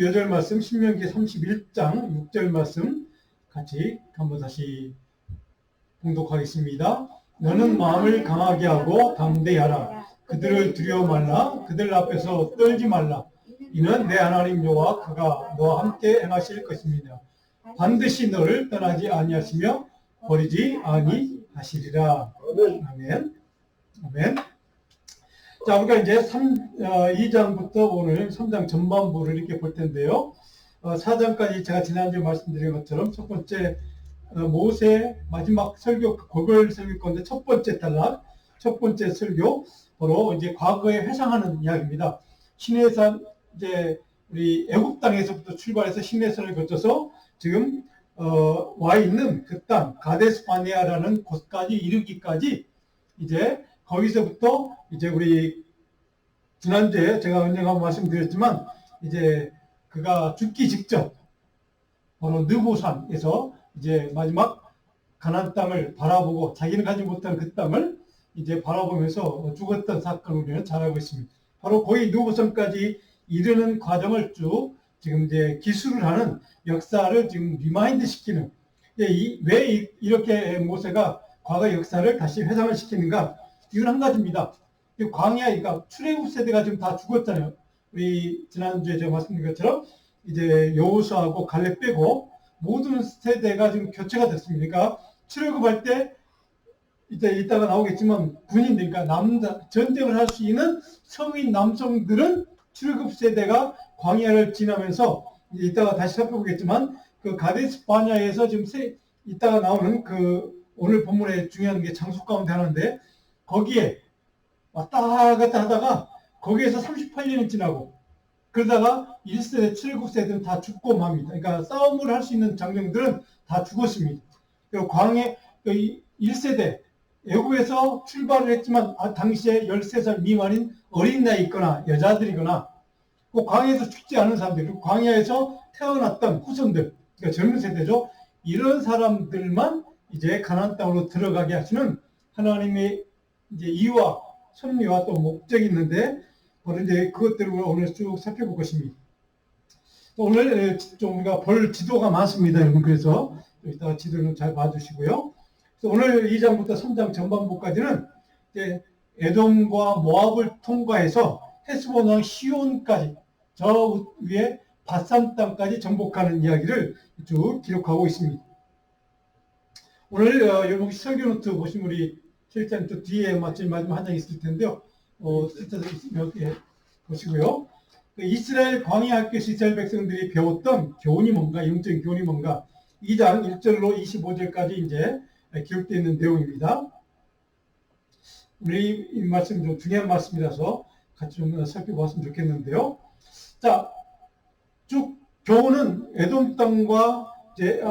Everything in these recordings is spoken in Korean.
여절 말씀 신명기 31장 6절 말씀 같이 한번 다시 봉독하겠습니다. 너는 마음을 강하게 하고 담대하라. 그들을 두려워 말라. 그들 앞에서 떨지 말라. 이는 내 하나님 여호와 그가 너와 함께 행하실 것입니다. 반드시 너를 떠나지 아니하시며 버리지 아니하시리라. 아멘. 아멘. 자, 우리가 이제 2장부터 오늘 3장 전반부를 이렇게 볼 텐데요. 4장까지 제가 지난주에 말씀드린 것처럼 첫 번째 모세 마지막 설교, 그걸 설교 건데 첫 번째 단락, 첫 번째 설교, 바로 이제 과거에 회상하는 이야기입니다. 시내산, 이제 우리 애굽 땅에서부터 출발해서 시내산을 거쳐서 지금 와 있는 그 땅, 가데스 바네아라는 곳까지 이르기까지 이제 거기서부터 이제 우리 지난주에 제가 언젠가 말씀드렸지만 이제 그가 죽기 직전 바로 느보산에서 이제 마지막 가나안 땅을 바라보고 자기는 가지 못한 그 땅을 이제 바라보면서 죽었던 사건을 우리는 잘 알고 있습니다. 바로 거의 느보산까지 이르는 과정을 쭉 지금 이제 기술을 하는 역사를 지금 리마인드 시키는, 왜 이렇게 모세가 과거 역사를 다시 회상을 시키는가? 이건 한 가지입니다. 광야, 그러니까 출애굽 세대가 지금 다 죽었잖아요. 우리 지난주에 제가 말씀드린 것처럼 이제 여호수아하고 갈렙 빼고 모든 세대가 지금 교체가 됐습니다. 그러니까 출애굽할 때 이제 이따가 나오겠지만 군인들, 그러니까 전쟁을 할 수 있는 성인 남성들은 출애굽 세대가 광야를 지나면서 이따가 다시 살펴보겠지만 그 가데스 바냐에서 지금 이따가 나오는 그 오늘 본문에 중요한 게 장수 가운데 하나인데 거기에 왔다 갔다 하다가 거기에서 38년이 지나고 그러다가 1세대, 7세대는 다 죽고 맙니다. 그러니까 싸움을 할 수 있는 장병들은 다 죽었습니다. 그리고 광해 1세대 애굽에서 출발을 했지만 당시에 13살 미만인 어린 나이 있거나 여자들이거나 그 광해에서 죽지 않은 사람들, 그리고 광야에서 태어났던 후손들, 그러니까 젊은 세대죠. 이런 사람들만 이제 가나안 땅으로 들어가게 하시는 하나님의 이제 이유와 섭리와 또 목적이 있는데, 바로 이제 그것들을 오늘 쭉 살펴볼 것입니다. 오늘 좀 우리가 볼 지도가 많습니다, 여러분. 그래서 이따가 지도를 잘 봐주시고요. 오늘 2장부터 3장 전반부까지는 이제 에돔과 모압을 통과해서 헤스본 왕 시온까지 저 위에 바산 땅까지 정복하는 이야기를 쭉 기록하고 있습니다. 오늘 여러분 설교 노트 보시면 우리 실장 또 뒤에 마지막 한 장 있을 텐데요. 이렇게 보시고요. 이스라엘 광야 학교에서 이스라엘 백성들이 배웠던 교훈이 뭔가, 영적인 교훈이 뭔가, 2장 1절로 25절까지 이제 기록되어 있는 내용입니다. 우리 이 말씀 좀 중요한 말씀이라서 같이 좀 살펴봤으면 좋겠는데요. 자, 쭉 교훈은 에돔 땅과 이제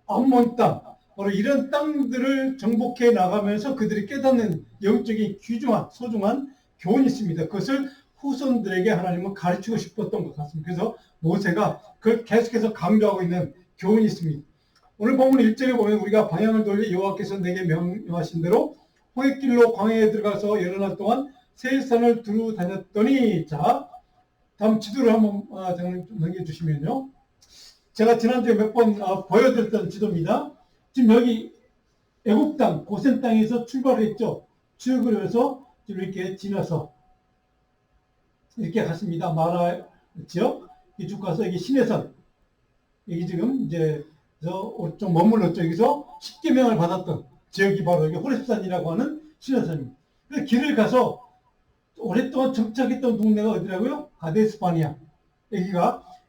암몬 땅, 바로 이런 땅들을 정복해 나가면서 그들이 깨닫는 영적인 귀중한 소중한 교훈이 있습니다. 그것을 후손들에게 하나님은 가르치고 싶었던 것 같습니다. 그래서 모세가 그걸 계속해서 강조하고 있는 교훈이 있습니다. 오늘 본문 1절에 보면 우리가 방향을 돌려 여호와께서 내게 명령하신 대로 홍해길로 광야에 들어가서 여러 날 동안 세일산을 두루 다녔더니, 자, 다음 지도를 한번 좀 넘겨주시면요. 제가 지난주에 몇 번 보여드렸던 지도입니다. 지금 여기 애굽 땅, 고센 땅에서 출발을 했죠. 출국을 해서 지금 이렇게 지나서 이렇게 갔습니다. 마라 지역, 쭉 가서 여기 시내산, 여기 지금 이제 좀 머물렀죠. 여기서 십계명을 받았던 지역이 바로 여기 호렙산이라고 하는 시내산입니다. 그래서 길을 가서 오랫동안 정착했던 동네가 어디라고요? 가데스 바네아.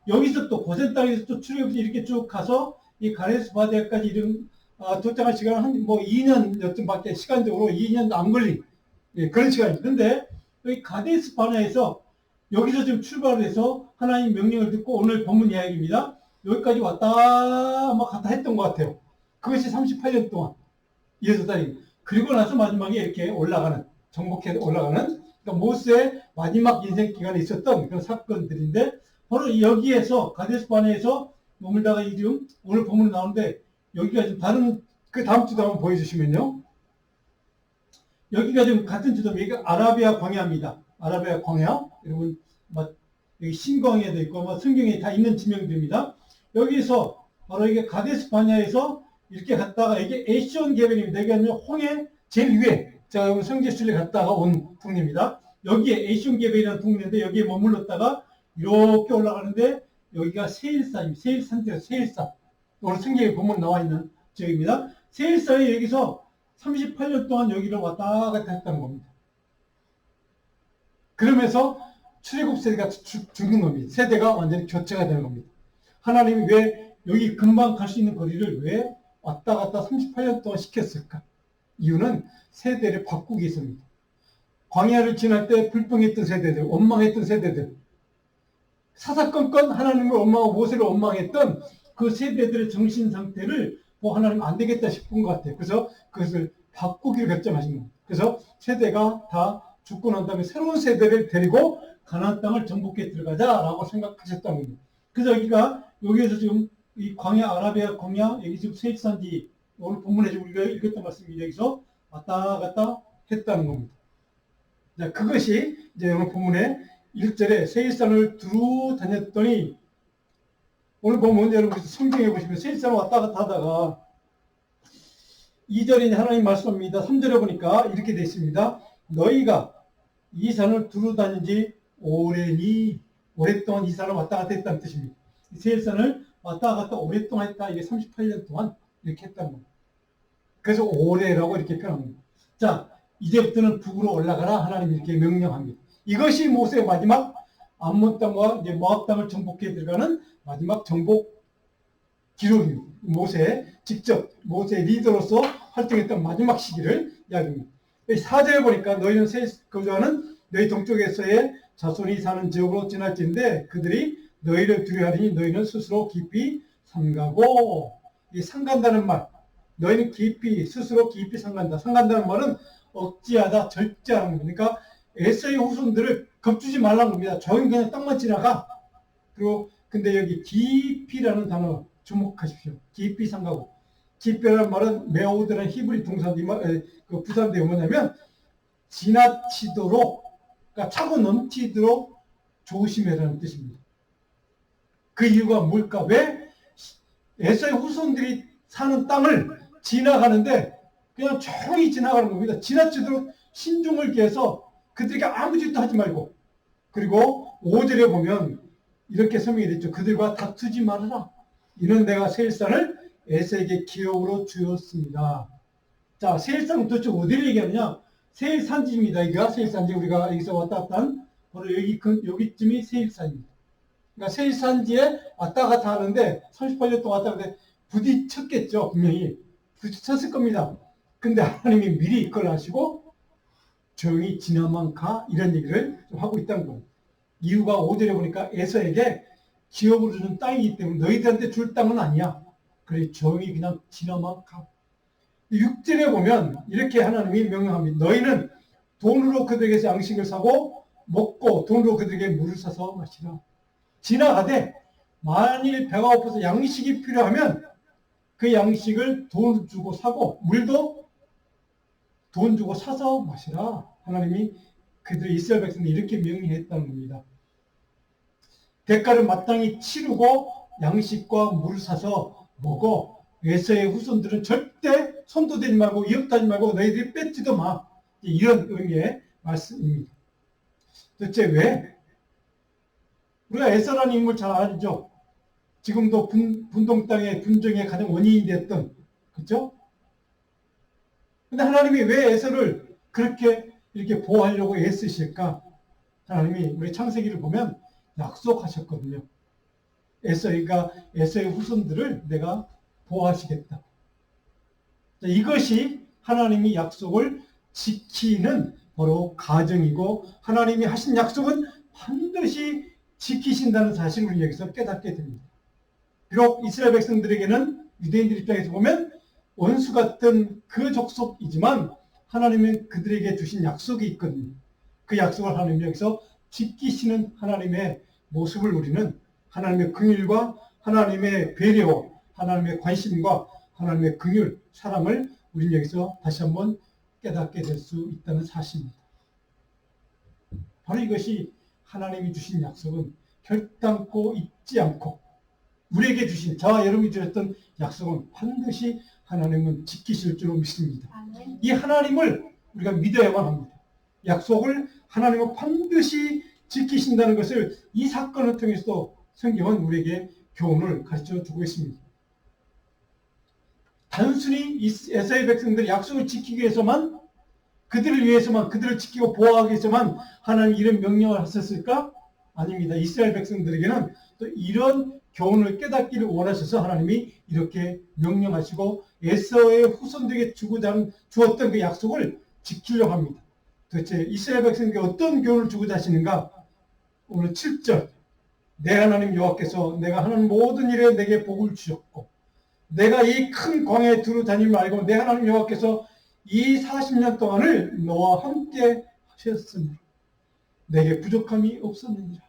여기서 또 고센 땅에서 또 출애굽이 이렇게 쭉 가서 이 가데스 바네아까지 도착할 시간은 한 2년 여튼밖에 시간적으로 2년 안 걸린 그런 시간입니다. 그런데 여기 가데스 바네아에서 여기서 지금 출발을 해서 하나님 명령을 듣고 오늘 본문 이야기입니다. 여기까지 왔다 막 갔다 했던 것 같아요. 그것이 38년 동안 이어서 다니. 그리고 나서 마지막에 이렇게 정복해 올라가는, 그러니까 모세의 마지막 인생 기간에 있었던 그런 사건들인데, 바로 여기에서 가데스 바네아에서 머물다가 지금 오늘 본문에 나오는데, 여기가 지금 그 다음 지도 한번 보여주시면요. 여기가 지금 같은 지도입니다. 여기가 아라비아 광야입니다. 아라비아 광야. 여러분, 여기 신광에도 있고 뭐 성경에 다 있는 지명들입니다. 여기서 바로 이게 가데스 바냐에서 이렇게 갔다가 이게 에시온 계별입니다. 이게 홍해 제일 위에 제가 성지순례 갔다가 온 동네입니다. 여기에 에시온 계별이라는 동네인데 여기에 머물렀다가 이렇게 올라가는데 여기가 세일산입니다. 세일산이에요. 세일산. 오늘 성경에 보면 나와 있는 지역입니다. 세일산이 여기서 38년 동안 여기를 왔다 갔다 했다는 겁니다. 그러면서 출애굽 세대가 죽는 겁니다. 세대가 완전히 교체가 되는 겁니다. 하나님이 왜 여기 금방 갈 수 있는 거리를 왜 왔다 갔다 38년 동안 시켰을까? 이유는 세대를 바꾸기 위해서입니다. 광야를 지날 때 불평했던 세대들, 원망했던 세대들, 사사건건 하나님을 원망하고 모세를 원망했던 그 세대들의 정신 상태를 하나님 안 되겠다 싶은 것 같아요. 그래서 그것을 바꾸기로 결정하신 겁니다. 그래서 세대가 다 죽고 난 다음에 새로운 세대를 데리고 가나안 땅을 정복해 들어가자라고 생각하셨다는 겁니다. 그래서 여기에서 지금 이 광야, 아라비아 광야, 여기 지금 세일산지, 오늘 본문에 지금 우리가 읽었던 말씀이 여기서 왔다 갔다 했다는 겁니다. 자, 그것이 이제 오늘 본문에 1절에 세일산을 두루 다녔더니, 오늘 보면 여러분 성경에 보시면 세일산을 왔다 갔다 하다가 2절에 하나님 말씀합니다. 3절에 보니까 이렇게 되어 있습니다. 너희가 이 산을 두루 다닌 지 오래니, 오랫동안 이 산을 왔다 갔다 했다는 뜻입니다. 세일산을 왔다 갔다 오랫동안 했다. 이게 38년 동안 이렇게 했다는 겁니다. 그래서 오래라고 이렇게 표현합니다. 자, 이제부터는 북으로 올라가라. 하나님이 이렇게 명령합니다. 이것이 모세의 마지막 암몬 땅과 이제 모압 땅을 정복해 들어가는 마지막 정복 기록입니다. 직접 모세의 리더로서 활동했던 마지막 시기를 이야기합니다. 4절에 보니까 너희는 거주하는 너희 동쪽에서의 자손이 사는 지역으로 지날지인데 그들이 너희를 두려워하리니 너희는 스스로 깊이 삼가고, 이 삼간다는 말, 너희는 스스로 깊이 삼간다. 삼간다는 말은 억지하다, 절제하는 겁니다. 그러니까 에서의 후손들을 겁주지 말라는 겁니다. 조용히 그냥 땅만 지나가. 그리고 근데 여기 깊이라는 단어 주목하십시오. 깊이 삼가고. 깊이라는 말은 메오드라는 히브리 동사인데 그 부사인데 뭐냐면 지나치도록, 그러니까 차고 넘치도록 조심해라는 뜻입니다. 그 이유가 뭘까? 왜 에서의 후손들이 사는 땅을 지나가는데 그냥 조용히 지나가는 겁니다. 지나치도록 신중을 기해서 그들에게 아무 짓도 하지 말고, 그리고 5절에 보면 이렇게 설명이 됐죠. 그들과 다투지 말아라. 이는 내가 세일산을 에서에게 기업으로 주었습니다. 자, 세일산은 도대체 어디를 얘기하느냐? 세일산지입니다. 이게 세일산지, 우리가 여기서 왔다 갔다 한 바로 여기쯤이 세일산입니다. 그러니까 세일산지에 왔다 갔다 하는데 38년 동안 왔다 갔다 부딪혔겠죠. 분명히 부딪혔을 겁니다. 근데 하나님이 미리 그걸 아시고 조용히 지나만 가, 이런 얘기를 좀 하고 있다는 겁니다. 이유가 5절에 보니까 에서에게 기업으로 주는 땅이기 때문에 너희들한테 줄 땅은 아니야. 그래 조용히 그냥 지나만 가. 6절에 보면 이렇게 하나님이 명령합니다. 너희는 돈으로 그들에게서 양식을 사고 먹고 돈으로 그들에게 물을 사서 마시라. 지나가되 만일 배가 고파서 양식이 필요하면 그 양식을 돈 주고 사고 물도 돈 주고 사서 마시라. 하나님이 그들의 이스라엘 백성들 이렇게 명령했다는 겁니다. 대가를 마땅히 치르고 양식과 물을 사서 먹어. 에서의 후손들은 절대 손도 대지 말고 위협도 하지 말고 너희들이 뺏지도 마. 이런 의미의 말씀입니다. 도대체 왜? 우리가 에서라는 인물 잘 알죠? 지금도 분동 땅의 분쟁의 가장 원인이 됐던, 그렇죠? 근데 하나님이 왜 에서를 그렇게 이렇게 보호하려고 애쓰실까? 하나님이 우리 창세기를 보면 약속하셨거든요. 에서의 후손들을 내가 보호하시겠다. 이것이 하나님이 약속을 지키는 바로 가정이고, 하나님이 하신 약속은 반드시 지키신다는 사실을 우리 여기서 깨닫게 됩니다. 비록 이스라엘 백성들에게는 유대인들 입장에서 보면 원수 같은 그 족속이지만 하나님은 그들에게 주신 약속이 있거든요. 그 약속을 하나님이 여기서 지키시는 하나님의 모습을 우리는 하나님의 긍휼과 하나님의 배려, 하나님의 관심과 하나님의 긍휼, 사랑을 우리는 여기서 다시 한번 깨닫게 될 수 있다는 사실입니다. 바로 이것이 하나님이 주신 약속은 결단코 잊지 않고 우리에게 주신 저와 여러분이 주셨던 약속은 반드시 하나님은 지키실 줄로 믿습니다. 이 하나님을 우리가 믿어야만 합니다. 약속을 하나님은 반드시 지키신다는 것을 이 사건을 통해서도 성경은 우리에게 교훈을 가르쳐 주고 있습니다. 단순히 에사의 백성들이 약속을 지키기 위해서만, 그들을 위해서만, 그들을 지키고 보호하기 위해서만 하나님 이런 명령을 하셨을까? 아닙니다. 이스라엘 백성들에게는 또 이런 교훈을 깨닫기를 원하셔서 하나님이 이렇게 명령하시고 에서의 후손들에게 주었던 그 약속을 지키려고 합니다. 도대체 이스라엘 백성에게 어떤 교훈을 주고자 하시는가? 오늘 7절, 내 하나님 여호와께서 내가 하는 모든 일에 내게 복을 주셨고 내가 이 큰 광야에 두루 다니며 알고 내 하나님 여호와께서 이 40년 동안을 너와 함께 하셨으므로 내게 부족함이 없었느니라.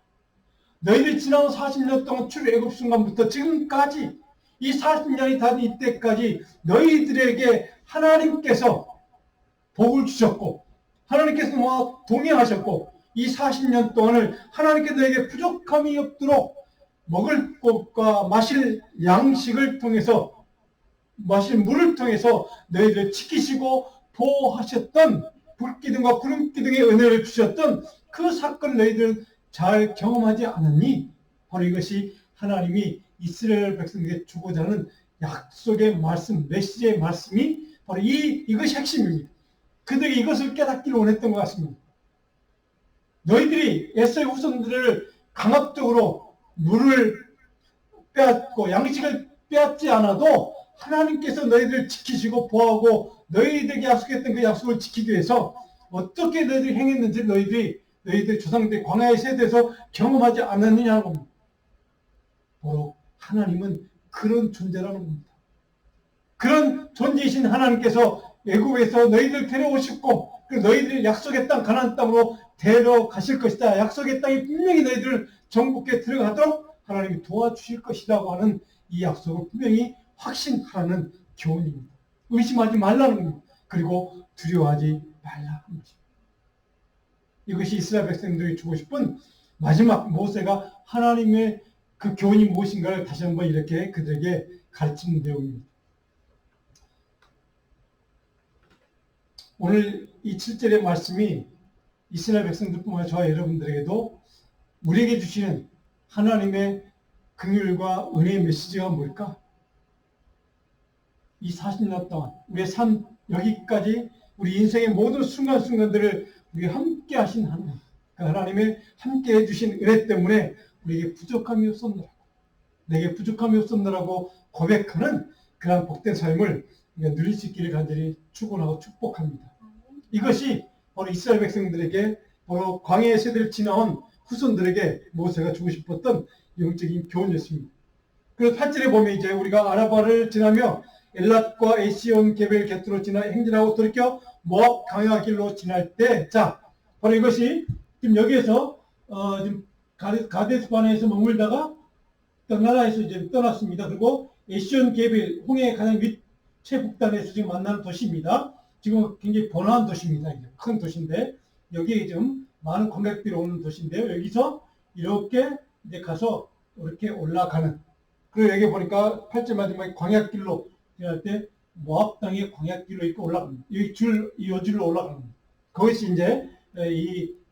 너희들이 지난 40년 동안 출애굽 순간부터 지금까지 이 40년이 다 이때까지 너희들에게 하나님께서 복을 주셨고 하나님께서 너와 동행하셨고 이 40년 동안을 하나님께서 너에게 부족함이 없도록 먹을 것과 마실 양식을 통해서 마실 물을 통해서 너희들을 지키시고 보호하셨던 불기둥과 구름기둥의 은혜를 주셨던 그 사건을 너희들 잘 경험하지 않았니? 바로 이것이 하나님이 이스라엘 백성에게 주고자 하는 약속의 말씀, 메시지의 말씀이 바로 이것이 핵심입니다. 그들이 이것을 깨닫기를 원했던 것 같습니다. 너희들이 에서의 후손들을 강압적으로 물을 빼앗고 양식을 빼앗지 않아도 하나님께서 너희들을 지키시고 보호하고 너희들에게 약속했던 그 약속을 지키기 위해서 어떻게 너희들이 행했는지 너희들 조상들이 광야의 세대에서 경험하지 않았느냐는 겁니다. 바로 하나님은 그런 존재라는 겁니다. 그런 존재이신 하나님께서 애굽에서 너희들 데려오셨고 너희들이 약속의 땅 가나안 땅으로 데려가실 것이다. 약속의 땅에 분명히 너희들을 정복해 들어가도록 하나님이 도와주실 것이라고 하는 이 약속을 분명히 확신하라는 교훈입니다. 의심하지 말라는 겁니다. 그리고 두려워하지 말라는 것입니다. 이것이 이스라엘 백성들이 주고 싶은 마지막 모세가 하나님의 그 교훈이 무엇인가를 다시 한번 이렇게 그들에게 가르치는 내용입니다. 오늘 이 7절의 말씀이 이스라엘 백성들뿐만 아니라 저와 여러분들에게도 우리에게 주시는 하나님의 긍휼과 은혜의 메시지가 뭘까? 이 40년 동안 우리의 삶 여기까지 우리 인생의 모든 순간순간들을 우리가 함께 하신 하나님, 그 하나님의 함께 해주신 은혜 때문에 우리에게 부족함이 없었노라고, 내게 부족함이 없었노라고 고백하는 그러한 복된 삶을 우리가 누릴 수 있기를 간절히 축원하고 축복합니다. 이것이 바로 이스라엘 백성들에게 바로 광야의 세대를 지나온 후손들에게 모세가 주고 싶었던 영적인 교훈이었습니다. 그래서 8절에 보면 이제 우리가 아라바를 지나며 엘랏과 에시온 게벨 곁으로 지나 행진하고 돌이켜 모압 강야 길로 지날 때, 자, 바로 이것이 지금 여기에서 지금 가데스 바네에서 머물다가 나라에서 이제 떠났습니다. 그리고 에시온 게벨 홍해의 가장 밑 최북단에서 지금 만나는 도시입니다. 지금 굉장히 번화한 도시입니다. 큰 도시인데 여기에 좀 많은 관객들이 오는 도시인데요. 여기서 이렇게 이제 가서 이렇게 올라가는. 그리고 여기 보니까 8절 마지막에 광야길로 지날 때 모압 땅의 광야길로 이렇게 올라갑니다. 이 줄로 올라갑니다. 그것이 이제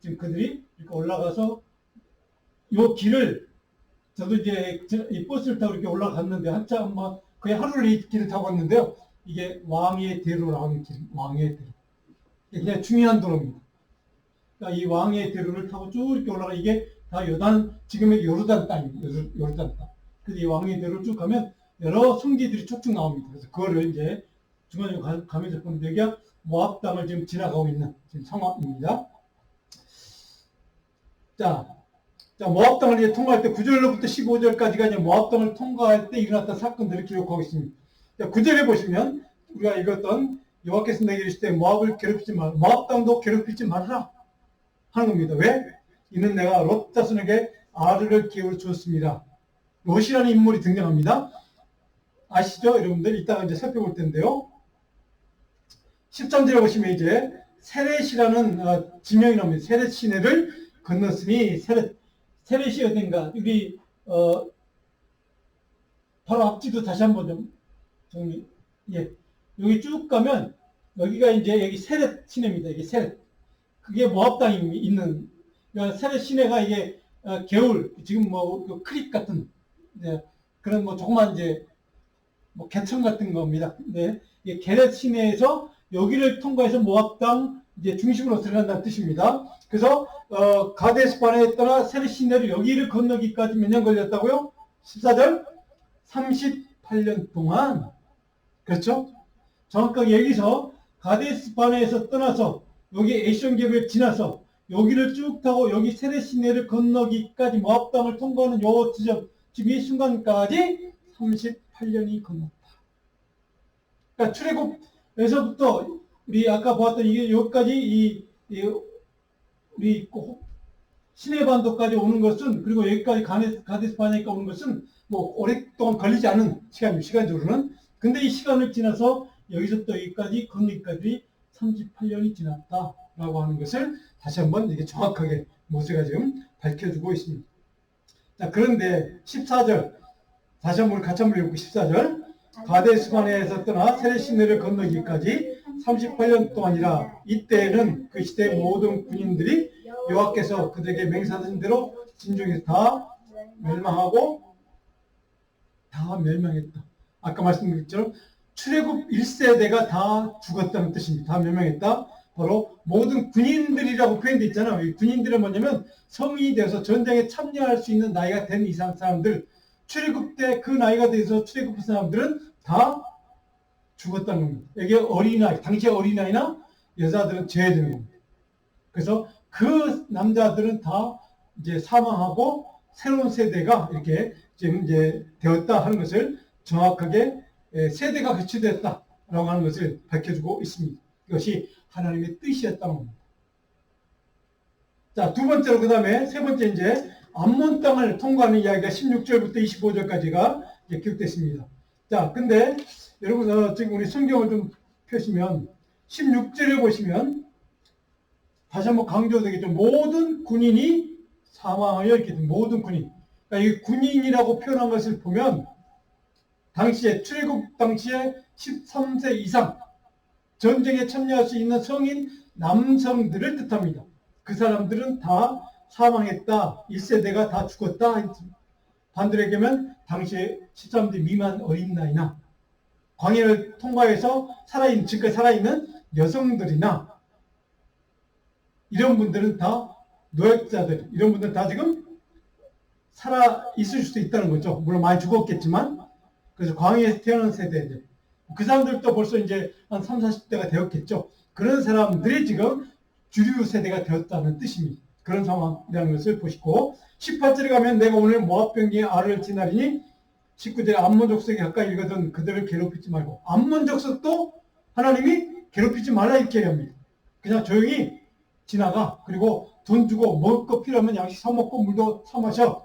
지금 그들이 이렇게 올라가서 이 길을 저도 이제 이 버스를 타고 이렇게 올라갔는데 한참 거의 하루를 이 길을 타고 갔는데요. 이게 왕의 대로라고 하는 길, 왕의 대로. 그냥 중요한 도로입니다. 그러니까 이 왕의 대로를 타고 쭉 이렇게 올라가 이게 다 지금의 요르단 땅입니다. 요르단 땅. 그래서 이 왕의 대로를 쭉 가면 여러 성지들이 쭉쭉 나옵니다. 그래서 그거를 이제 중간에 가면서 보는데 여기가 모압 땅을 지금 지나가고 있는 지금 상황입니다. 자, 모압 땅을 이제 통과할 때 9절로부터 15절까지가 이제 모압 땅을 통과할 때 일어났던 사건들을 기록하고 있습니다. 9절에 보시면 우리가 읽었던 여호와께서 내게 이르실 때 모압을 괴롭히지 말라, 모압 땅도 괴롭히지 말라 하는 겁니다. 왜? 이는 내가 롯 자손에게 아르를 기회로 주었습니다. 롯이라는 인물이 등장합니다. 아시죠? 여러분들 이따가 이제 살펴볼 텐데요. 13절에 보시면 이제 세렛이라는 지명이 나옵니다. 세렛 시내를 건넜으니 세렛이 어딘가 우리 바로 앞뒤도 다시 한번 좀 정리. 예, 여기 쭉 가면 여기가 이제 여기 세렛 시내입니다. 이게 세렛. 그게 모압당이 있는 그러니까 세렛 시내가 이게 개울 지금 뭐그 크릭 같은 네, 그런 뭐 조그만 이제 뭐 개천 같은 겁니다. 네, 이게 게렛 시내에서 여기를 통과해서 모압당 이제 중심으로 들어간다는 뜻입니다. 그래서 가데스 바네에 떠나 세렛 시내를 여기를 건너기까지 몇 년 걸렸다고요? 14절 38년 동안. 그렇죠? 정확하게 여기서 가데스 바네에서 떠나서 여기 에시온 갭을 지나서 여기를 쭉 타고 여기 세렛 시내를 건너기까지 모압당을 통과하는 요 지점 지금 이 순간까지 38년이 건넜다. 그러니까 출애굽에서부터 우리 아까 보았던 이게 여기까지 우리 시내반도까지 오는 것은 그리고 여기까지 가데스 바네까지 오는 것은 뭐 오랫동안 걸리지 않은 시간적으로는. 근데 이 시간을 지나서 여기서부터 여기까지 건너기까지 38년이 지났다라고 하는 것을 다시 한번 이렇게 정확하게 모세가 지금 밝혀주고 있습니다. 자, 그런데 14절 다시 한번 같이 한번 읽고 14절 가데스 바네에서 떠나 세렛 시내를 건너기까지 38년 동안이라. 이때는 그 시대의 모든 군인들이 여호와께서 그들에게 맹세하신 대로 진중에서 다 멸망했다. 아까 말씀드린 것처럼 출애굽 1세대가 다 죽었다는 뜻입니다. 다 멸망했다. 바로 모든 군인들이라고 표현되어 있잖아요. 이 군인들은 뭐냐면 성인이 되어서 전쟁에 참여할 수 있는 나이가 된 이상 사람들, 출애굽 때 그 나이가 돼서 출애굽한 사람들은 다 죽었다는 겁니다. 이게 어린아이, 당시에 어린아이나 여자들은 제외되는 겁니다. 그래서 그 남자들은 다 이제 사망하고 새로운 세대가 이렇게 지금 이제 되었다 하는 것을 정확하게 세대가 교체되었다라고 하는 것을 밝혀주고 있습니다. 이것이 하나님의 뜻이었다는 겁니다. 자, 두 번째로 그 다음에 세 번째 이제 암몬 땅을 통과하는 이야기가 16절부터 25절까지가 기록됐습니다. 자, 근데 여러분 지금 우리 성경을 좀 펴시면 16절에 보시면 다시 한번 강조되겠죠. 모든 군인이 사망하여 이렇게 된 모든 군인. 그러니까 이 군인이라고 표현한 것을 보면 당시에 출애굽 당시에 13세 이상 전쟁에 참여할 수 있는 성인 남성들을 뜻합니다. 그 사람들은 다 사망했다. 1세대가 다 죽었다. 반대로 얘기하면 당시에 13세 미만 어린 나이나 광야를 통과해서 지금까지 살아있는 여성들이나 이런 분들은 다 노약자들, 이런 분들은 다 지금 살아있을 수도 있다는 거죠. 물론 많이 죽었겠지만. 그래서 광야에서 태어난 세대들. 그 사람들도 벌써 이제 한 30, 40대가 되었겠죠. 그런 사람들이 지금 주류 세대가 되었다는 뜻입니다. 그런 상황이라는 것을 보시고 18절에 가면 내가 오늘 모압 병기의 알을 지나리니 19절에 암몬 족속에 가까이 일거든 그들을 괴롭히지 말고. 암몬 족속도 하나님이 괴롭히지 말라 이렇게 합니다. 그냥 조용히 지나가. 그리고 돈 주고 먹을 거 필요하면 양식 사 먹고 물도 사 마셔.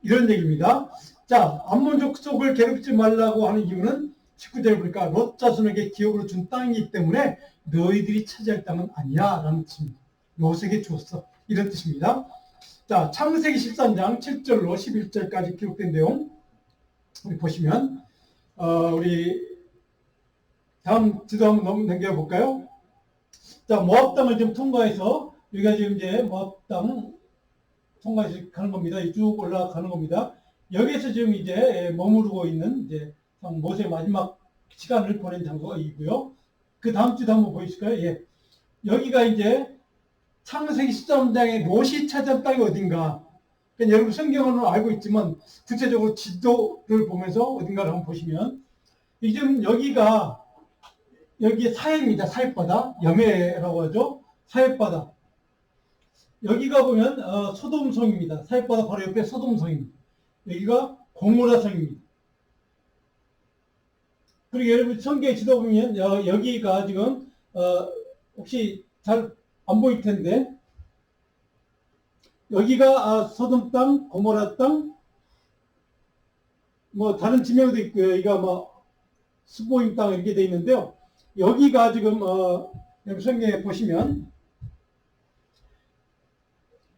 이런 얘기입니다. 자, 암몬 족속을 괴롭히지 말라고 하는 이유는 19절에 보니까 롯 자손에게 기업으로 준 땅이기 때문에 너희들이 차지할 땅은 아니야 라는 뜻입니다. 롯에게 주었어. 이런 뜻입니다. 자, 창세기 13장 7절로 11절까지 기록된 내용 우리 보시면 우리 다음 지도 한번 넘겨볼까요? 자, 모압 땅을 좀 통과해서 여기가 지금 이제 모압 땅 통과해서 가는 겁니다. 쭉 올라가는 겁니다. 여기에서 지금 이제 머무르고 있는 이제 모세의 마지막 시간을 보낸 장소가 이고요. 그 다음 주도 한번 보이실까요? 예. 여기가 이제 창세기 13장의 롯이 차지한 땅이 어딘가. 그러니까 여러분 성경은 알고 있지만 구체적으로 지도를 보면서 어딘가를 한번 보시면 지금 여기가 여기에 사해입니다. 사해바다. 여매라고 하죠. 사해바다. 여기가 보면 소돔성입니다. 사해바다 바로 옆에 소돔성입니다. 여기가 고모라성입니다. 그리고 여러분 성경에 지도 보면 여기가 지금 혹시 잘 안 보일 텐데 여기가 소돔 땅, 고모라 땅, 뭐 다른 지명도 있고요. 여기가 뭐 스보임 땅 이렇게 돼 있는데요. 여기가 지금 여기 성경에 보시면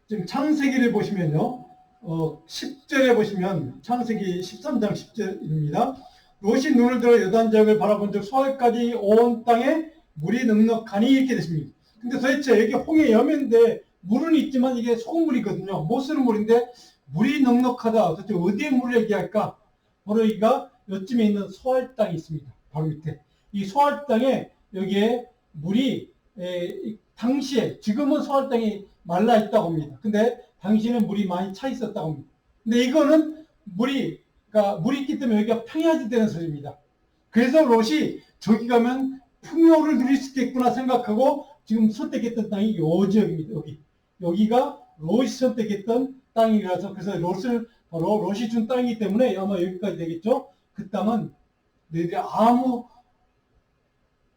지금 창세기를 보시면요. 10절에 보시면 창세기 13장 10절입니다. 롯이 눈을 들어 요단 지역을 바라본 즉 소알까지 온 땅에 물이 넉넉하니 이렇게 됐습니다. 근데 도대체 여기 홍해 여면인데 물은 있지만 이게 소금물이거든요. 못 쓰는 물인데 물이 넉넉하다. 도대체 어디에 물을 얘기할까? 바로 여기가 요쯤에 있는 소알 땅이 있습니다. 바로 밑에. 이 소알 땅에 여기에 물이 당시에 지금은 소알 땅이 말라 있다고 합니다. 근데 당시에는 물이 많이 차 있었다고 합니다. 근데 이거는 그러니까 물이 있기 때문에 여기가 평야지 되는 소리입니다. 그래서 롯이 저기 가면 풍요를 누릴 수 있겠구나 생각하고 지금 선택했던 땅이 요 지역입니다. 여기가 롯이 선택했던 땅이라서 그래서 롯을 바로 롯이 준 땅이기 때문에 아마 여기까지 되겠죠. 그 땅은 너희들이 아무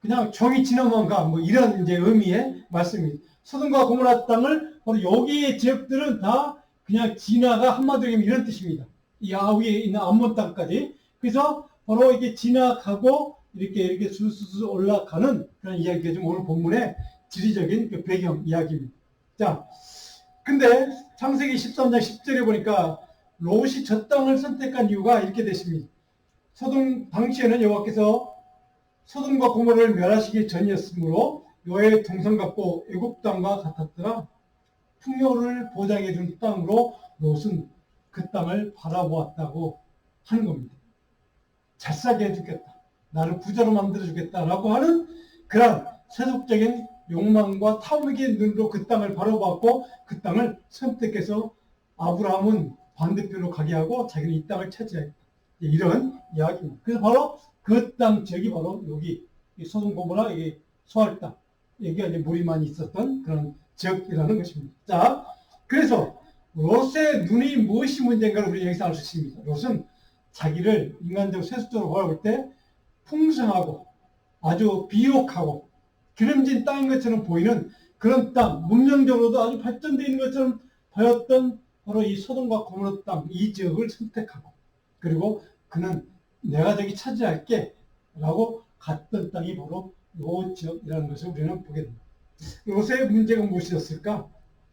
그냥 종이 지나만 가 뭐 이런 이제 의미의 말씀입니다. 소돔과 고모라 땅을 바로 여기의 지역들은 다 그냥 지나가 한마디로 하면 이런 뜻입니다. 이 아위에 있는 암몬 땅까지. 그래서 바로 이게 지나가고 이렇게 수수수 올라가는 그런 이야기가 좀 오늘 본문의 지리적인 그 배경 이야기입니다. 자, 근데 창세기 13장 10절에 보니까 롯이 저 땅을 선택한 이유가 이렇게 됐습니다. 소돔 당시에는 여호와께서 소돔과 고모라를 멸하시기 전이었으므로 여호와의 동상 같고 애굽 땅과 같았더라. 풍요를 보장해 준 땅으로 롯은 그 땅을 바라보았다고 하는 겁니다. 잘 살게 해주겠다. 나를 부자로 만들어주겠다라고 하는 그런 세속적인 욕망과 탐욕의 눈으로 그 땅을 바라보았고 그 땅을 선택해서 아브라함은 반대편으로 가게 하고 자기는 이 땅을 차지하겠다. 이런 이야기입니다. 그래서 바로 그 땅 지역이 바로 여기 소돔 고모라 이게 소알 땅 여기가 이제 물이 많이 있었던 그런 지역이라는 것입니다. 자, 그래서 롯의 눈이 무엇이 문제인가를 우리 여기서 알 수 있습니다. 롯은 자기를 인간적으로 세속적으로 바라볼 때 풍성하고 아주 비옥하고 기름진 땅인 것처럼 보이는 그런 땅, 문명적으로도 아주 발전되어 있는 것처럼 보였던 바로 이 소돔과 고모라 땅, 이 지역을 선택하고 그리고 그는 내가 저기 차지할게 라고 갔던 땅이 바로 이 지역이라는 것을 우리는 보게 됩니다. 롯의 문제가 무엇이었을까?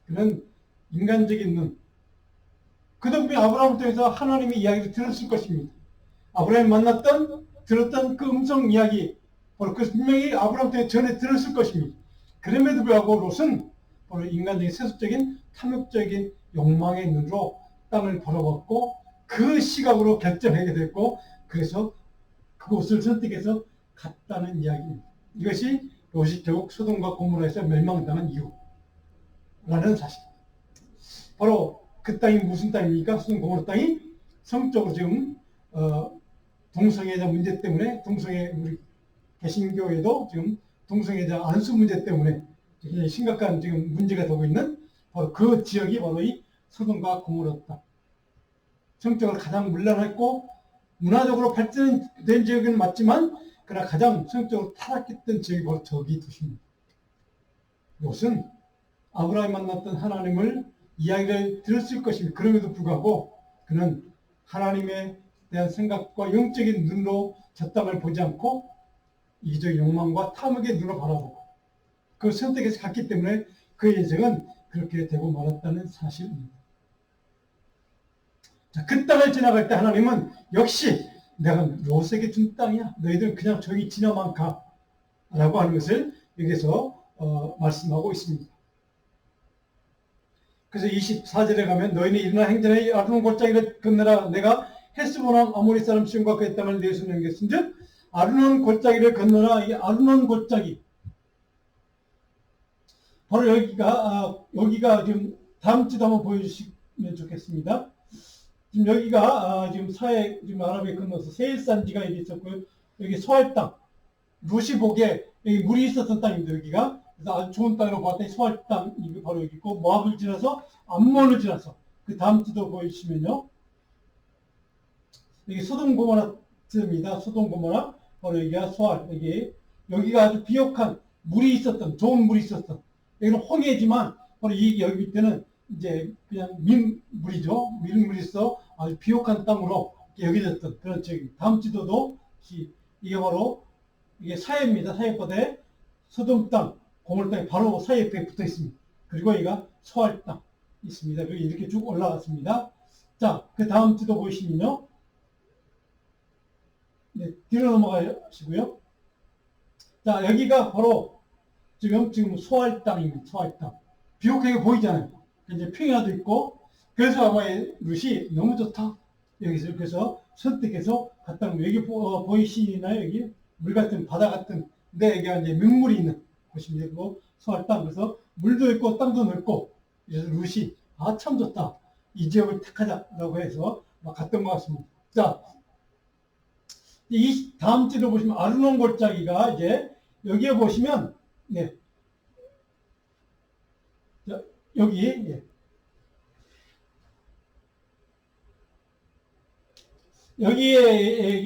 그는 인간적인 눈. 그동안 아브라함을 통해서 하나님의 이야기를 들었을 것입니다. 아브라함이 들었던 그 음성 이야기, 바로 그 분명히 아브라함 통해 전에 들었을 것입니다. 그럼에도 불구하고 롯은 바로 인간적인 세속적인 탐욕적인 욕망의 눈으로 땅을 바라봤고 그 시각으로 결정하게 됐고 그래서 그곳을 선택해서 갔다는 이야기입니다. 이것이 롯이 결국 소돔과 고모라에서 멸망당한 이유라는 사실. 바로 그 땅이 무슨 땅입니까? 소돔 고모라 땅이 성적으로 지금 동성애자 문제 때문에 동성애 우리 개신교에도 지금 동성애자 안수 문제 때문에 심각한 지금 문제가 되고 있는 바로 그 지역이 바로 이 소돔과 고모라 땅. 성적으로 가장 문란했고 문화적으로 발전된 지역은 맞지만 그러나 가장 성적으로 타락했던 지역이 바로 저기 도시입니다. 롯은 아브라함이 만났던 하나님을 이야기를 들었을 것입니다. 그럼에도 불구하고 그는 하나님에 대한 생각과 영적인 눈으로 저 땅을 보지 않고 이기적 욕망과 탐욕의 눈으로 바라보고 그 선택에서 갔기 때문에 그의 인생은 그렇게 되고 말았다는 사실입니다. 자, 그 땅을 지나갈 때 하나님은 역시 내가 롯에게 준 땅이야. 너희들은 그냥 저기 지나만 가. 라고 하는 것을 여기서 말씀하고 있습니다. 그래서 24절에 가면 너희는 일어나 행전에 아르논 골짜기를 건너라. 내가 헬스본 왕 아모리 사람 시온과 그의 땅을 내 손에 넘겼은즉 아르논 골짜기를 건너라. 이 아르논 골짜기. 바로 여기가 지금 다음 주도 한번 보여주시면 좋겠습니다. 지금 여기가 지금 지금 아랍에 건너서 세일산지가 여기 있었고요. 여기 소알 땅, 롯이 보기에 여기 물이 있었던 땅입니다. 여기가 그래서 아주 좋은 땅으로 봤더니 소알 땅 이게 바로 여기 있고 모압을 지나서 암몬을 지나서 그 다음 주도 보여주시면요. 여기 소돔 고모라입니다. 소돔 고모라 바로 여기가 소알 여기가 아주 비옥한 물이 있었던 좋은 물이 있었던 여기는 홍해지만 바로 여기 밑에는 이제 그냥 민물이죠. 밀물이 있어 아주 비옥한 땅으로 여겨졌던 그런 지역입니다. 다음 지도도 이게 바로 이게 사해입니다. 사해바다에 소돔 땅, 고모라 땅이 바로 사해 옆에 붙어 있습니다. 그리고 여기가 소알 땅 있습니다. 그리고 이렇게 쭉 올라갔습니다. 자, 그 다음 지도 보시면요. 네, 뒤로 넘어가시고요. 자, 여기가 바로 지금 소할 땅입니다. 소할 땅. 비옥하게 보이잖아요. 이제 평야도 있고, 그래서 아마 룻이 너무 좋다. 여기서 그래서 선택해서 갔다 온 거예요. 여기 보이시나요? 여기 물 같은 바다 같은 데 여기가 이제 민물이 있는 곳입니다. 그리고 소할 땅. 그래서 물도 있고 땅도 넓고, 그래서 룻이 참 좋다. 이 지역을 택하자라고 해서 막 갔던 것 같습니다. 자, 이 다음 지도 보시면 아르논 골짜기가 이제 여기에 보시면 네. 자, 여기 예.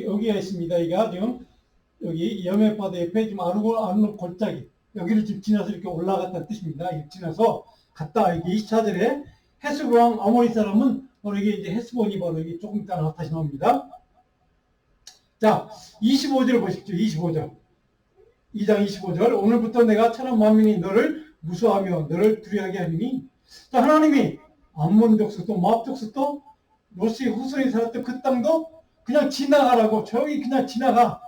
여기에 있습니다. 이가 지금 여기 여매바다 옆에 지금 아르논 골짜기 여기를 지금 지나서 이렇게 올라갔다는 뜻입니다. 이렇게 지나서 갔다 이게 2차절에 헤스보랑 아모리 사람은 바로 이게 이제 헤스본이 바로 여기 조금 있다 다시 나옵니다. 자, 25절 보십시오. 25절. 2장 25절. 오늘부터 내가 천한 만민이 너를 무수하며 너를 두려워하게 하리니. 자, 하나님이 암몬 족속도 모압 족속도 롯이 후손이 살았던 그 땅도 그냥 지나가라고 조용히 그냥 지나가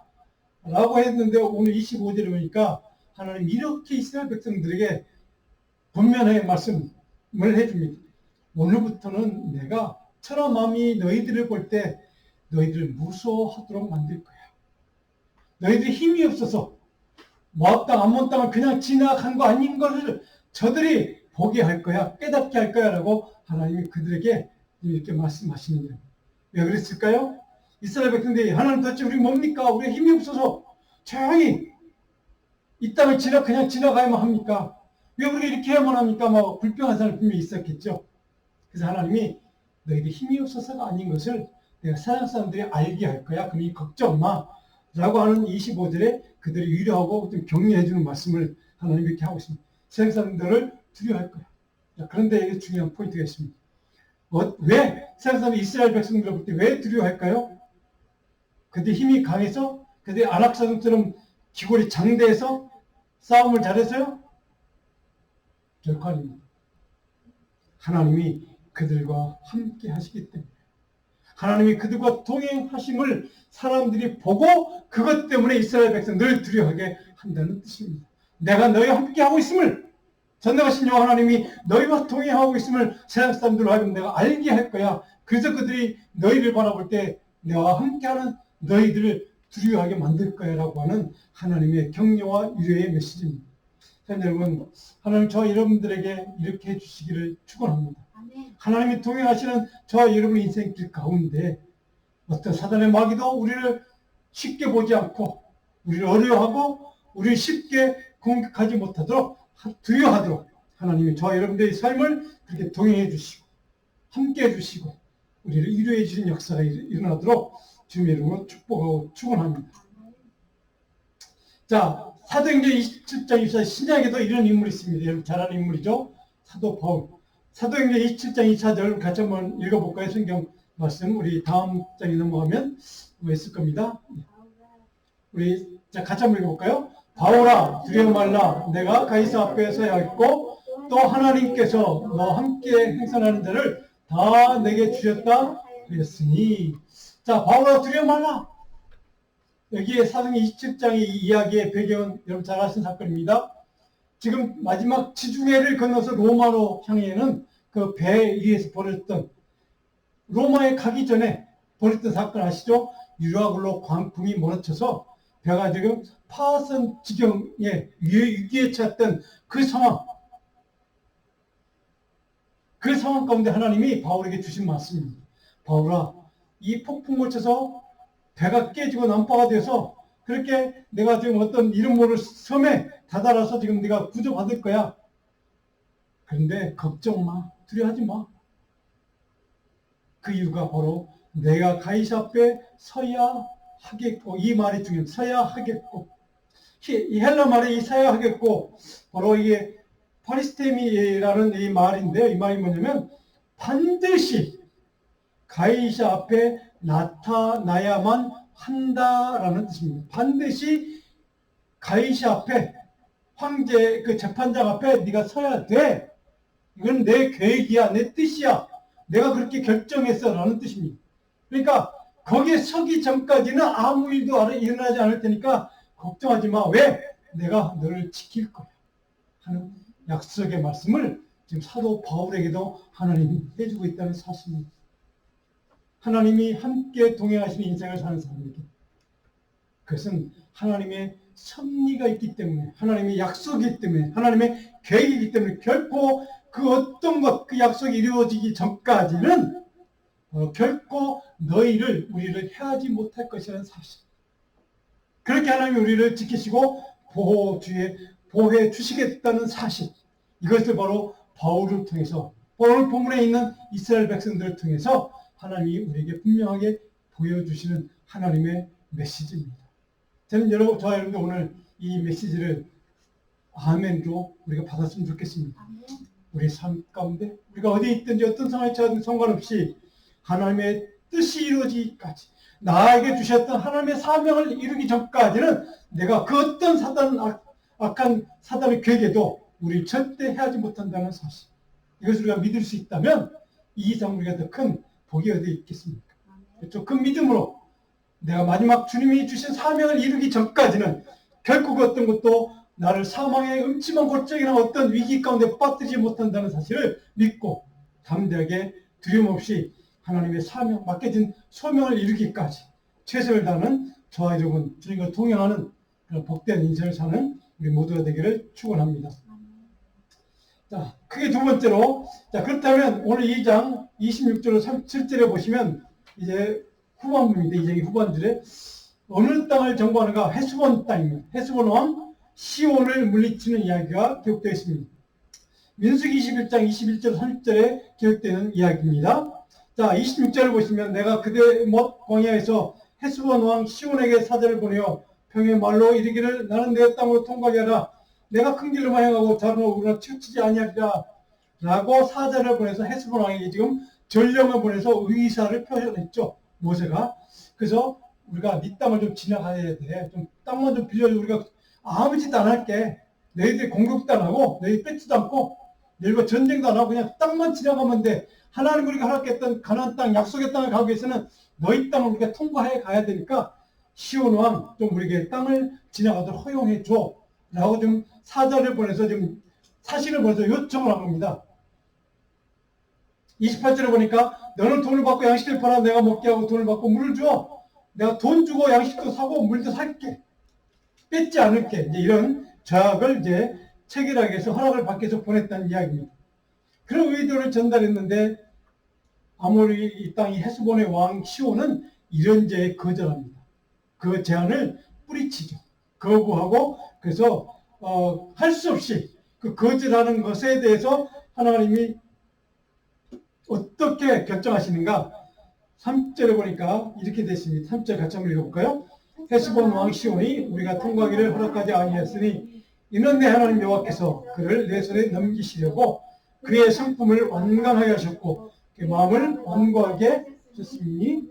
라고 했는데 오늘 25절에 보니까 하나님 이렇게 이스라엘 백성들에게 분명하게 말씀을 해줍니다. 오늘부터는 내가 천한 만민이 너희들을 볼 때 너희들을 무서워하도록 만들 거야. 너희들이 힘이 없어서 모압 땅, 암몬 땅을 그냥 지나간 거 아닌 것을 저들이 보게 할 거야, 깨닫게 할 거야 라고 하나님이 그들에게 이렇게 말씀하시는 거예요. 왜 그랬을까요? 이스라엘 백성들이 하나님 도대체 우리 뭡니까? 우리 힘이 없어서 조용히 이 땅을 그냥 지나가야만 합니까? 왜 우리가 이렇게 해야만 합니까? 막 불평한 사람이 분명히 있었겠죠. 그래서 하나님이 너희들 힘이 없어서가 아닌 것을 내가 세상 사람들이 알게 할 거야. 그러니 걱정 마. 라고 하는 25절에 그들을 위로하고 좀 격려해주는 말씀을 하나님이 이렇게 하고 있습니다. 세상 사람들을 두려워할 거야. 자, 그런데 이게 중요한 포인트가 있습니다. 왜 세상 사람이 이스라엘 백성들을 볼 때 왜 두려워할까요? 그들 힘이 강해서? 그들 안악사슴처럼 기골이 장대해서? 싸움을 잘해서요? 결코 아닙니다. 하나님이 그들과 함께 하시기 때문에 하나님이 그들과 동행하심을 사람들이 보고 그것 때문에 이스라엘 백성들을 두려워하게 한다는 뜻입니다. 내가 너희와 함께하고 있음을 전능하신 여호와 하나님이 너희와 동행하고 있음을 세상 사람들로 하여금 내가 알게 할 거야. 그래서 그들이 너희를 바라볼 때 내와 함께하는 너희들을 두려워하게 만들 거야 라고 하는 하나님의 격려와 위로의 메시지입니다. 여러분, 하나님 저와 여러분들에게 이렇게 해주시기를 축원합니다. 하나님이 동행하시는 저와 여러분의 인생길 가운데 어떤 사단의 마귀도 우리를 쉽게 보지 않고 우리를 어려워하고 우리를 쉽게 공격하지 못하도록 두려워하도록 하나님이 저와 여러분들의 삶을 그렇게 동행해 주시고 함께 해 주시고 우리를 위로해 주시는 역사가 일어나도록 주님의 이름으로 축복하고 축원합니다. 자, 사도행전 27장 24절 신약에도 이런 인물이 있습니다. 여러분 잘 아는 인물이죠. 사도 바울. 사도행전 27장 2차절 같이 한번 읽어볼까요? 성경 말씀 우리 다음 장에 넘어가면 있을 겁니다. 우리 자 같이 한번 읽어볼까요? 바울아 두려워 말라 내가 가이사 앞에 서야 했고 또 하나님께서 너와 함께 행선하는 자를 다 내게 주셨다 그랬으니 자 바울아 두려워 말라 여기에 사도행전 27장의 이야기의 배경은 여러분 잘 아시는 사건입니다. 지금 마지막 지중해를 건너서 로마로 향해는 그 배 위에서 벌어졌던 로마에 가기 전에 벌어졌던 사건 아시죠? 유라굴로 광풍이 몰아쳐서 배가 지금 파선 지경에 위기에 처했던 그 상황 가운데 하나님이 바울에게 주신 말씀입니다. 바울아 이 폭풍을 쳐서 배가 깨지고 난파가 돼서 그렇게 내가 지금 어떤 이름 모를 섬에 다다라서 지금 네가 구조받을 거야. 그런데 걱정 마. 두려워하지 마. 그 이유가 바로 내가 가이사 앞에 서야 하겠고 이 말이 중요해요. 서야 하겠고 이 헬라 말이 이 서야 하겠고 바로 이게 파리스테미라는 이 말인데요. 이 말이 뭐냐면 반드시 가이사 앞에 나타나야만 한다라는 뜻입니다. 반드시 가이사 앞에 황제 그 재판장 앞에 네가 서야 돼. 이건 내 계획이야, 내 뜻이야. 내가 그렇게 결정했어 라는 뜻입니다. 그러니까 거기에 서기 전까지는 아무 일도 일어나지 않을 테니까 걱정하지 마. 왜? 내가 너를 지킬 거야 하는 약속의 말씀을 지금 사도 바울에게도 하나님이 해주고 있다는 사실입니다. 하나님이 함께 동행하시는 인생을 사는 사람에게 그것은 하나님의 섭리가 있기 때문에, 하나님의 약속이기 때문에, 하나님의 계획이기 때문에 결코 그 어떤 것, 그 약속이 이루어지기 전까지는 결코 우리를 해하지 못할 것이라는 사실. 그렇게 하나님이 우리를 지키시고 보호해 주시겠다는 사실. 이것을 바로 바울을 통해서, 오늘 본문에 있는 이스라엘 백성들을 통해서 하나님이 우리에게 분명하게 보여주시는 하나님의 메시지입니다. 저는 저와 여러분들 오늘 이 메시지를 아멘으로 우리가 받았으면 좋겠습니다. 우리 삶 가운데 우리가 어디 있든지 어떤 상황에 처하든 상관없이 하나님의 뜻이 이루어지기까지 나에게 주셨던 하나님의 사명을 이루기 전까지는 내가 그 어떤 악한 사단의 계획에도 우리 절대 해하지 못한다는 사실. 이것을 우리가 믿을 수 있다면 이 이상 우리가 더 큰 복이 어디 있겠습니까? 그렇죠? 그 믿음으로 내가 마지막 주님이 주신 사명을 이루기 전까지는 결코 그 어떤 것도 나를 사망의 음침한 골짜기나 어떤 위기 가운데 빠뜨리지 못한다는 사실을 믿고 담대하게 두려움 없이 하나님의 맡겨진 소명을 이루기까지 최선을 다하는 저와 여러분, 주님과 동행하는 그런 복된 인생을 사는 우리 모두가 되기를 축원합니다. 자, 크게 두 번째로, 자, 그렇다면 오늘 2장 26절로 37절에 보시면 이제 후반부입니다. 2장의 후반절에 어느 땅을 정복하는가? 헤스본 땅입니다. 헤스본 왕 시온을 물리치는 이야기가 기록되어 있습니다. 민수기 21장 21절 30절에 기록되는 이야기입니다. 자, 26절을 보시면 내가 그대 못 광야에서 헤스본 왕 시온에게 사자를 보내어 평의 말로 이르기를 나는 내 땅으로 통과하게 하라. 내가 큰 길로만 행하고 다른 얼굴로 치우치지 아니하리라. 라고 사자를 보내서 헤스본 왕에게 지금 전령을 보내서 의사를 표현했죠. 모세가. 그래서 우리가 네 땅을 좀 지나가야 돼. 좀 땅만 좀 빌려줘. 우리가 아무 짓도 안 할게. 너희들이 공격도 안 하고 너희 뺏지도 않고 너희가 전쟁도 안 하고 그냥 땅만 지나가면 돼. 하나님 우리가 허락했던 가나안 땅, 약속의 땅을 가기 위해서는 너희 땅을 우리가 통과해 가야 되니까 시온 왕 좀 우리에게 땅을 지나가도록 허용해 줘. 라고 좀 사자를 보내서 좀 사신을 보내서 요청을 한 겁니다. 28절에 보니까 너는 돈을 받고 양식을 팔아 내가 먹게 하고 돈을 받고 물을 줘. 내가 돈 주고 양식도 사고 물도 살게. 뺏지 않을게. 이제 이런 저약을 이제 체결하기 위해서 허락을 받기 위해서 보냈다는 이야기입니다. 그런 의도를 전달했는데 아모리 이 땅이 헤스본의 왕 시온은 이런 제에 거절합니다. 그 제안을 뿌리치죠. 거부하고 그래서 할 수 없이 그 거절하는 것에 대해서 하나님이 어떻게 결정하시는가? 3절에 보니까 이렇게 됐습니다. 3절 같이 한번 읽어볼까요? 헤스본 왕 시온이 우리가 통과하기를 허락하지 아니하였으니 이는 내 하나님 여호와께서 그를 내 손에 넘기시려고 그의 성품을 완강하게 하셨고 그 마음을 완고하게 하셨으니.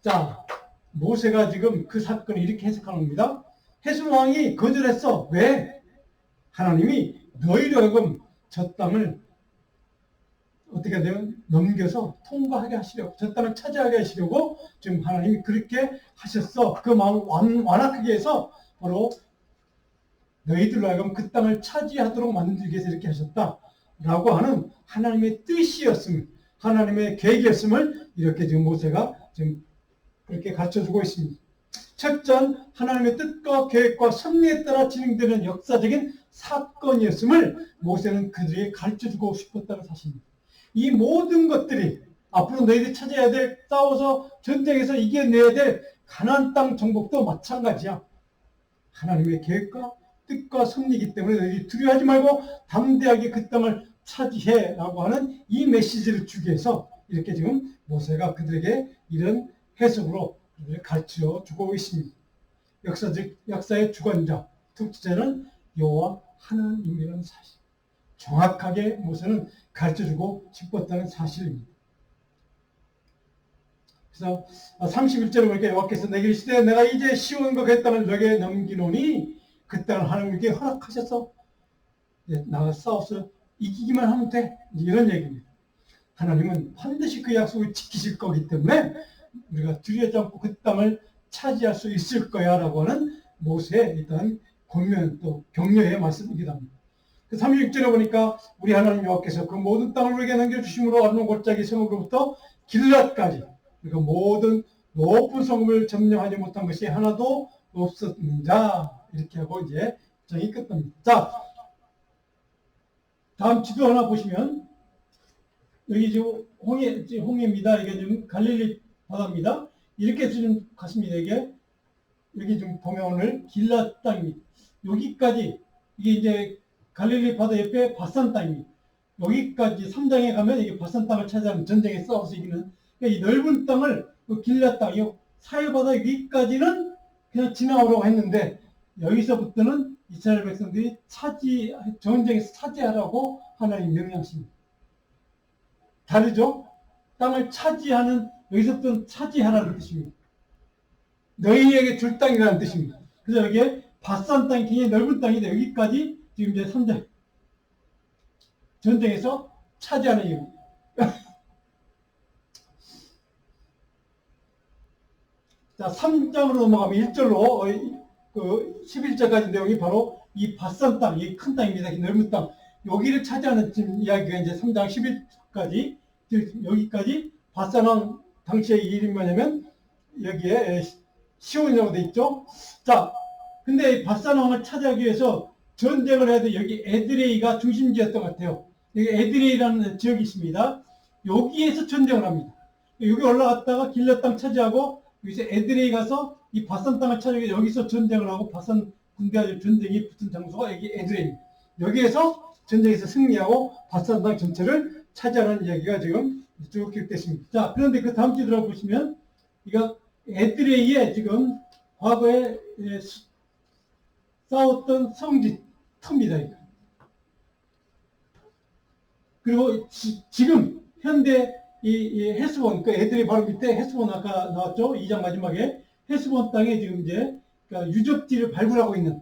자, 모세가 지금 그 사건을 이렇게 해석하는 겁니다. 헤스본 왕이 거절했어. 왜? 하나님이 너희로 하여금 저 땅을 어떻게 되면 넘겨서 통과하게 하시려고, 저 땅을 차지하게 하시려고 지금 하나님이 그렇게 하셨어. 그 마음을 완악하게 해서 바로 너희들로 하여금 그 땅을 차지하도록 만들기 위해서 이렇게 하셨다라고 하는 하나님의 뜻이었음을, 하나님의 계획이었음을 이렇게 지금 모세가 지금 그렇게 가르쳐주고 있습니다. 첫전 하나님의 뜻과 계획과 섭리에 따라 진행되는 역사적인 사건이었음을 모세는 그들에게 가르쳐주고 싶었다는 사실입니다. 이 모든 것들이 앞으로 너희들이 찾아야 될, 싸워서 전쟁에서 이겨내야 될 가나안 땅 정복도 마찬가지야. 하나님의 계획과 뜻과 섭리이기 때문에 너희들이 두려워하지 말고 담대하게 그 땅을 차지해라고 하는 이 메시지를 주기 위해서 이렇게 지금 모세가 그들에게 이런 해석으로 가르쳐주고 있습니다. 역사의 주관자, 통치자는 여호와 하나님이라는 사실. 정확하게 모세는 가르쳐주고 싶었다는 사실입니다. 그래서 31절에 보니까 여호와께서 내게 이르시되 내가 이제 시온과 그 땅을 너에게 넘기노니 그 땅을 하나님께 허락하셔서 나가 싸워서 이기기만 하면 돼. 이런 얘기입니다. 하나님은 반드시 그 약속을 지키실 거기 때문에 우리가 두려워하지 않고 그 땅을 차지할 수 있을 거야 라고 하는 모세의 일단 권면 또 격려의 말씀이기도 합니다. 그 36절에 보니까 우리 하나님 여호와께서 그 모든 땅을 우리에게 남겨주심으로 아르논 골짜기 성읍으로부터 길랏까지 그러니까 모든 높은 성읍을 점령하지 못한 것이 하나도 없었는자 이렇게 하고 이제 장이 끝납니다. 자, 다음 지도 하나 보시면 여기 지금 홍해입니다. 이게 지금 갈릴리 바다입니다. 이렇게 지금 갔습니다. 여기 좀 보면 오늘 길랏 땅입니다. 여기까지 이게 이제 갈릴리 바다 옆에 바산 땅입니다. 여기까지 3장에 가면 이게 바산 땅을 차지하는 전쟁에 싸워서 이기는 그러니까 이 넓은 땅을 그 길랏 땅, 이 사해바다 위까지는 그냥 지나오려고 했는데 여기서부터는 이스라엘 백성들이 전쟁에서 차지하라고 하나님 명령하십니다. 다르죠? 땅을 차지하는 여기서부터는 차지하라는 뜻입니다. 너희에게 줄 땅이라는 뜻입니다. 그래서 여기에 바산 땅이 굉장히 넓은 땅인데 여기까지 지금 이제 3장 전쟁에서 차지하는 이유입니다. 자, 3장으로 넘어가면 1절로 그 11절까지 내용이 바로 이 바산 땅, 이 큰 땅입니다. 이 넓은 땅. 여기를 차지하는 지금 이야기가 이제 3장 11까지 여기까지 바산왕 당시의 이름이 뭐냐면 여기에 시온이라고 돼 있죠. 자, 근데 바산왕을 차지하기 위해서 전쟁을 해야 돼. 여기 에드레이가 중심지였던 것 같아요. 여기 에드레이라는 지역이 있습니다. 여기에서 전쟁을 합니다. 여기 올라갔다가 길랏 땅 차지하고 여기서 에드레이 가서 이 바산 땅을 차지하기 위해서 여기서 전쟁을 하고 바산 군대와 전쟁이 붙은 장소가 여기 에드레이입니다. 여기에서 전쟁에서 승리하고 바산 땅 전체를 차지하는 이야기가 지금 쭉 기록됐습니다. 자, 그런데 그 다음 주 들어보시면 이거 에드레이의 지금 과거에 싸웠던 성지터입니다. 이거. 그리고 지금 현대 이 헤스본, 그 애들이 바로 밑에 헤스본 아까 나왔죠? 2장 마지막에 헤스본 땅에 지금 이제 그러니까 유적지를 발굴하고 있는.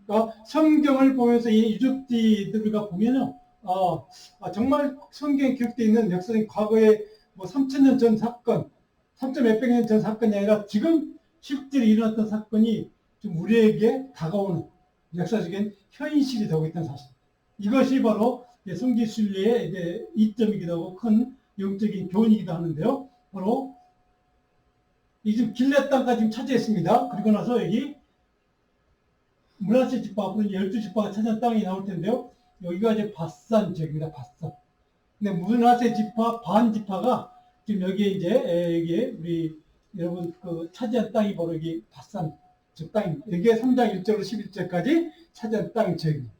그러니까 성경을 보면서 이 유적지들을 보면요, 정말 성경에 기록되어 있는 역사적인 과거의 뭐 3,000년 전 사건, 3천 몇백 년 전 사건이 아니라 지금 실제로 일어났던 사건이 좀 우리에게 다가오는 역사적인 현실이 되고 있다는 사실. 이것이 바로 성지순례의 이제 이점이기도 하고 큰 영적인 교훈이기도 하는데요. 바로 이 지금 길랏 땅까지 지금 차지했습니다. 그리고 나서 여기 므낫세 지파 앞으로 12지파가 차지한 땅이 나올 텐데요. 여기가 이제 바산 지역입니다. 바산. 근데 므낫세 지파 반 지파가 지금 여기에 이제 여기에 우리 여러분 그 차지한 땅이 바로 여기 바산 즉 땅입니다. 여기에 3장 1절로 11절까지 차지한 땅 지역입니다.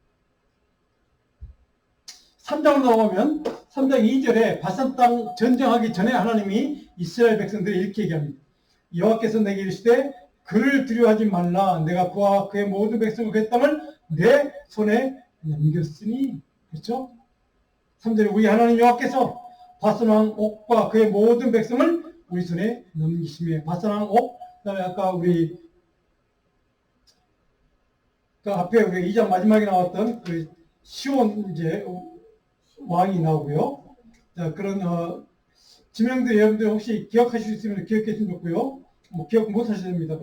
3장으로 넘어가면 3장 2절에 바산 땅 전쟁하기 전에 하나님이 이스라엘 백성들이 이렇게 얘기합니다. 여호와께서 내게 이르시되 그를 두려워하지 말라. 내가 그와 그의 모든 백성과 그의 땅을 내 손에 넘겼으니. 그렇죠? 3절에 우리 하나님 여호와께서 바산 왕 옥과 그의 모든 백성을 우리 손에 넘기시며 바산 왕 옥, 그다음에 아까 우리 그 앞에 우리 2장 마지막에 나왔던 그 시온 이제 왕이 나오고요. 자, 그런 지명들 여러분들 혹시 기억하실 수 있으면 기억했으면 좋고요. 뭐 기억 못 하셔야 됩니다.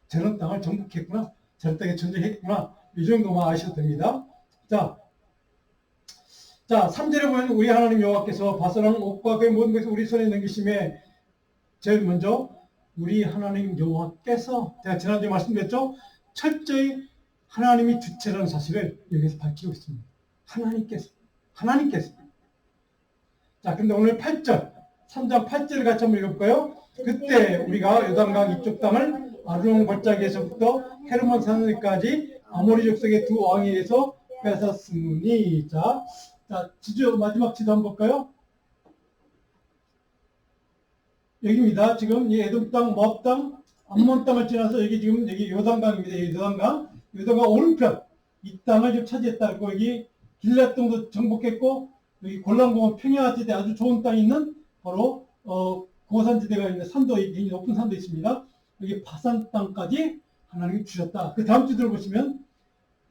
저런 땅을 정복했구나. 저런 땅에 전쟁했구나. 이 정도만 아셔도 됩니다. 자, 3절에 보면 우리 하나님 여호와께서 바산 왕 옥과 그의 모든 것을 우리 손에 넘기심에 제일 먼저 우리 하나님 여호와께서 제가 지난주에 말씀드렸죠. 철저히 하나님이 주체라는 사실을 여기서 밝히고 있습니다. 하나님께서. 자, 근데 오늘 8절, 3장 8절을 같이 한번 읽어볼까요? 그때 우리가 요단강 이쪽 땅을 아르논 골짜기에서부터 헤르몬 산까지 아모리 족속의 두 왕에 의해서 뺏었으니. 자, 마지막 지도 한번 볼까요? 여기입니다. 지금 이 에돔 땅, 모압 땅, 암몬 땅을 지나서 여기 지금 여기 요단강입니다. 요단강 오른편 이 땅을 지금 차지했다고. 여기 길랏 땅도 정복했고 여기 골란공원 평야지대 아주 좋은 땅이 있는 바로 고산지대가 있는 산도 굉장히 높은 산도 있습니다. 여기 바산 땅까지 하나님이 주셨다. 그 다음 주 들어보시면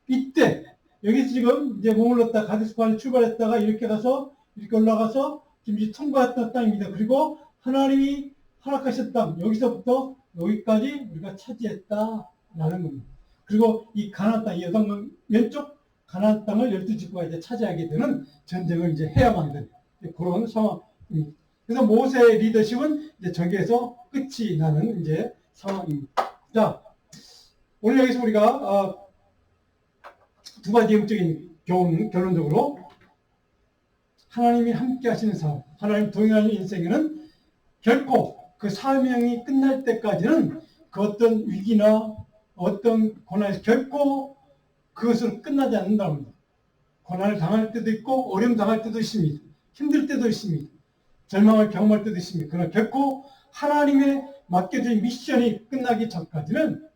이때 여기서 지금 이제 머물렀다 가데스바네 출발했다가 이렇게 가서 이렇게 올라가서 지금 이제 통과했던 땅입니다. 그리고 하나님이 허락하셨던 땅, 여기서부터 여기까지 우리가 차지했다라는 겁니다. 그리고 이 가나안 땅, 여당 왼쪽 가나안 땅을 12지파가 이제 차지하게 되는 전쟁을 이제 해야만 되는 그런 상황입니다. 그래서 모세의 리더십은 이제 저기에서 끝이 나는 이제 상황입니다. 자, 오늘 여기서 우리가 두 가지 영적인 교훈, 결론적으로 하나님이 함께 하시는 삶, 하나님 동행하는 인생에는 결코 그 사명이 끝날 때까지는 그 어떤 위기나 어떤 고난에서 결코 그것으로 끝나지 않는다는 겁니다. 고난을 당할 때도 있고 어려움 당할 때도 있습니다. 힘들 때도 있습니다. 절망을 경험할 때도 있습니다. 그러나 결코 하나님의 맡겨진 미션이 끝나기 전까지는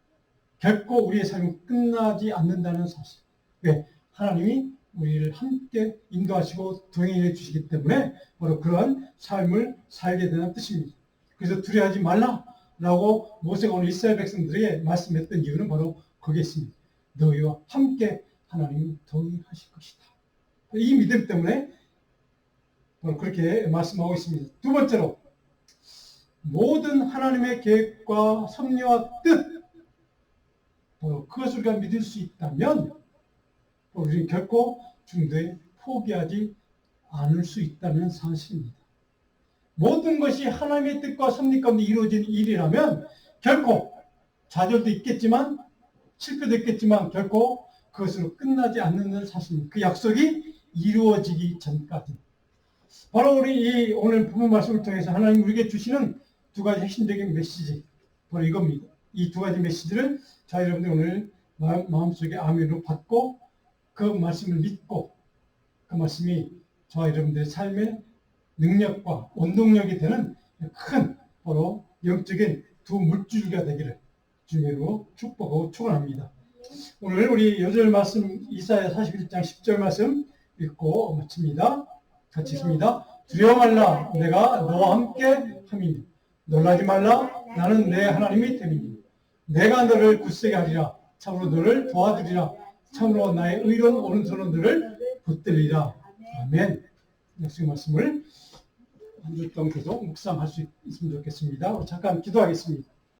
결코 우리의 삶이 끝나지 않는다는 사실. 왜? 하나님이 우리를 함께 인도하시고 동행해 주시기 때문에 바로 그러한 삶을 살게 되는 뜻입니다. 그래서 두려워하지 말라라고 모세가 오늘 이스라엘 백성들에게 말씀했던 이유는 바로 거기에 있습니다. 너희와 함께 하나님이 동행하실 것이다. 이 믿음 때문에 바로 그렇게 말씀하고 있습니다. 두 번째로 모든 하나님의 계획과 섭리와 뜻 바로 그것을 우리가 믿을 수 있다면 우리는 결코 중도에 포기하지 않을 수 있다는 사실입니다. 모든 것이 하나님의 뜻과 섭리 가운데 이루어진 일이라면 결코 좌절도 있겠지만 실패도 있겠지만 결코 그것으로 끝나지 않는 사실입니다. 그 약속이 이루어지기 전까지. 바로 우리 이 오늘 본문 말씀을 통해서 하나님 우리에게 주시는 두 가지 핵심적인 메시지 바로 이겁니다. 이 두 가지 메시지를 자 여러분들 오늘 마음속에 아멘으로 받고 그 말씀을 믿고 그 말씀이 저와 여러분들의 삶의 능력과 원동력이 되는 큰 바로 영적인 두 물줄기가 되기를 주님으로 축복하고 축원합니다. 오늘 우리 요절 말씀 이사야 41장 10절 말씀 읽고 마칩니다. 같이 읽습니다. 두려워 말라 내가 너와 함께 함이니 놀라지 말라 나는 내 하나님이 됨이니 내가 너를 굳세게 하리라 참으로 너를 도와주리라 참으로 나의 의로운 오른손으로 너를 붙들리라. 아멘. 약속 말씀을 한 주 동안 계속 묵상할 수 있으면 좋겠습니다. 잠깐 기도하겠습니다.